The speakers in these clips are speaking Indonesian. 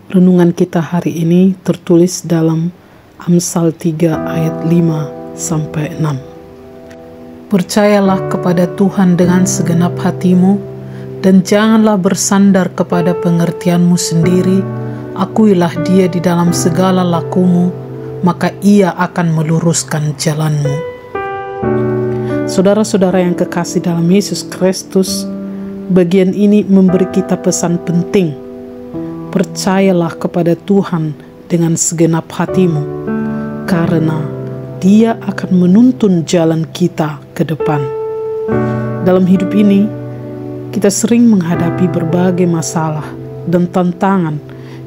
Renungan kita hari ini tertulis dalam Amsal 3 ayat 5-6. Percayalah kepada Tuhan dengan segenap hatimu, dan janganlah bersandar kepada pengertianmu sendiri. Akuilah Dia di dalam segala lakumu, maka Ia akan meluruskan jalanmu. Saudara-saudara yang kekasih dalam Yesus Kristus, bagian ini memberi kita pesan penting. Percayalah kepada Tuhan dengan segenap hatimu, karena Dia akan menuntun jalan kita ke depan. Dalam hidup ini, kita sering menghadapi berbagai masalah dan tantangan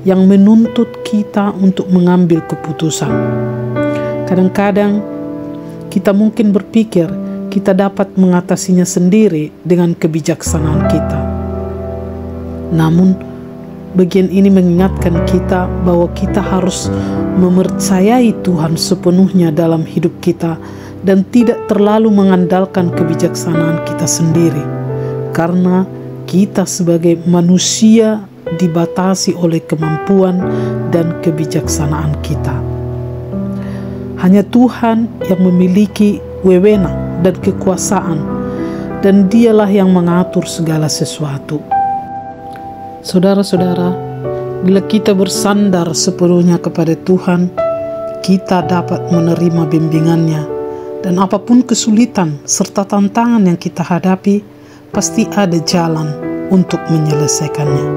yang menuntut kita untuk mengambil keputusan. Kadang-kadang kita mungkin berpikir kita dapat mengatasinya sendiri dengan kebijaksanaan kita. Namun, bagian ini mengingatkan kita bahwa kita harus mempercayai Tuhan sepenuhnya dalam hidup kita dan tidak terlalu mengandalkan kebijaksanaan kita sendiri, karena kita sebagai manusia dibatasi oleh kemampuan dan kebijaksanaan kita. Hanya Tuhan yang memiliki wewenang dan kekuasaan, dan Dialah yang mengatur segala sesuatu. Saudara-saudara, bila kita bersandar sepenuhnya kepada Tuhan, kita dapat menerima bimbingannya, dan apapun kesulitan serta tantangan yang kita hadapi, pasti ada jalan untuk menyelesaikannya.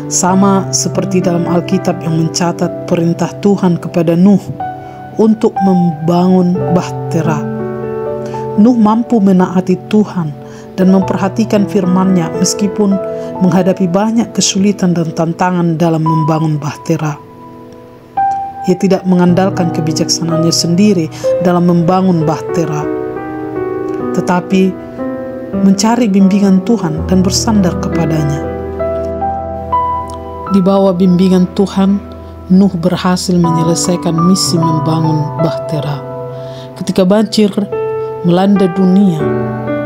Sama seperti dalam Alkitab yang mencatat perintah Tuhan kepada Nuh untuk membangun bahtera. Nuh mampu menaati Tuhan dan memperhatikan firman-Nya meskipun menghadapi banyak kesulitan dan tantangan dalam membangun bahtera. Ia tidak mengandalkan kebijaksanaannya sendiri dalam membangun bahtera, tetapi mencari bimbingan Tuhan dan bersandar kepadanya. Di bawah bimbingan Tuhan, Nuh berhasil menyelesaikan misi membangun bahtera. Ketika banjir melanda dunia,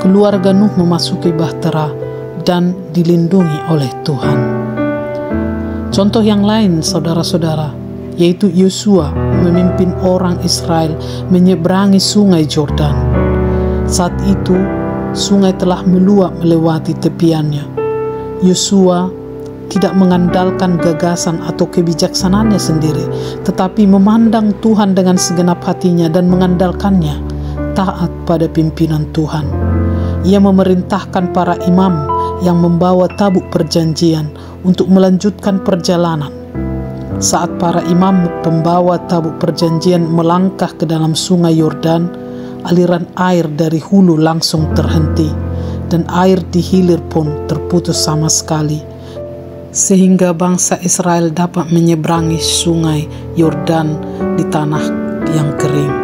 keluarga Nuh memasuki bahtera dan dilindungi oleh Tuhan. Contoh yang lain, saudara-saudara, yaitu Yosua memimpin orang Israel menyeberangi sungai Yordan. Saat itu, sungai telah meluap melewati tepiannya. Yosua tidak mengandalkan gagasan atau kebijaksanaannya sendiri, tetapi memandang Tuhan dengan segenap hatinya dan mengandalkannya, taat pada pimpinan Tuhan. Ia memerintahkan para imam yang membawa tabut perjanjian untuk melanjutkan perjalanan. Saat para imam pembawa tabut perjanjian melangkah ke dalam sungai Yordan, aliran air dari hulu langsung terhenti dan air di hilir pun terputus sama sekali, sehingga bangsa Israel dapat menyeberangi sungai Yordan di tanah yang kering.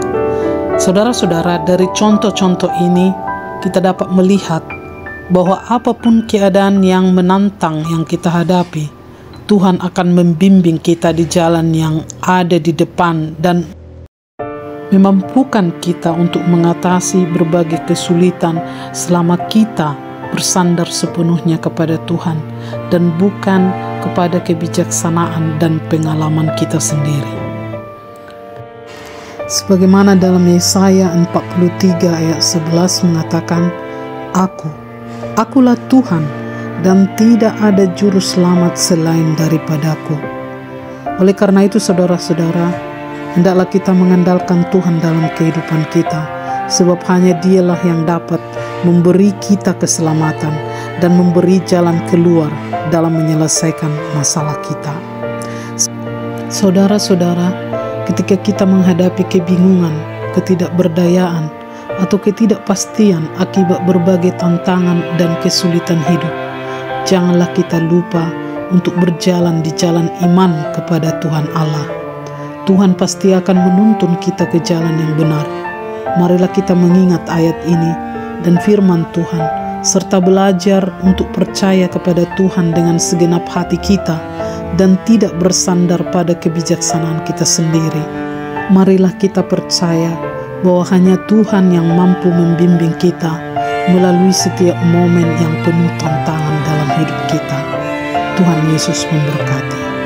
Saudara-saudara, dari contoh-contoh ini kita dapat melihat bahwa apapun keadaan yang menantang yang kita hadapi, Tuhan akan membimbing kita di jalan yang ada di depan dan memampukan kita untuk mengatasi berbagai kesulitan selama kita bersandar sepenuhnya kepada Tuhan dan bukan kepada kebijaksanaan dan pengalaman kita sendiri. Sebagaimana dalam Yesaya 43 ayat 11 mengatakan, Akulah Tuhan dan tidak ada juru selamat selain daripadaku. Oleh karena itu, saudara-saudara, hendaklah kita mengandalkan Tuhan dalam kehidupan kita, sebab hanya Dialah yang dapat memberi kita keselamatan dan memberi jalan keluar dalam menyelesaikan masalah kita. Saudara-saudara, ketika kita menghadapi kebingungan, ketidakberdayaan, atau ketidakpastian akibat berbagai tantangan dan kesulitan hidup, janganlah kita lupa untuk berjalan di jalan iman kepada Tuhan Allah. Tuhan pasti akan menuntun kita ke jalan yang benar. Marilah kita mengingat ayat ini dan firman Tuhan, serta belajar untuk percaya kepada Tuhan dengan segenap hati kita dan tidak bersandar pada kebijaksanaan kita sendiri. Marilah kita percaya bahwa hanya Tuhan yang mampu membimbing kita melalui setiap momen yang penuh tantangan dalam hidup kita. Tuhan Yesus memberkati.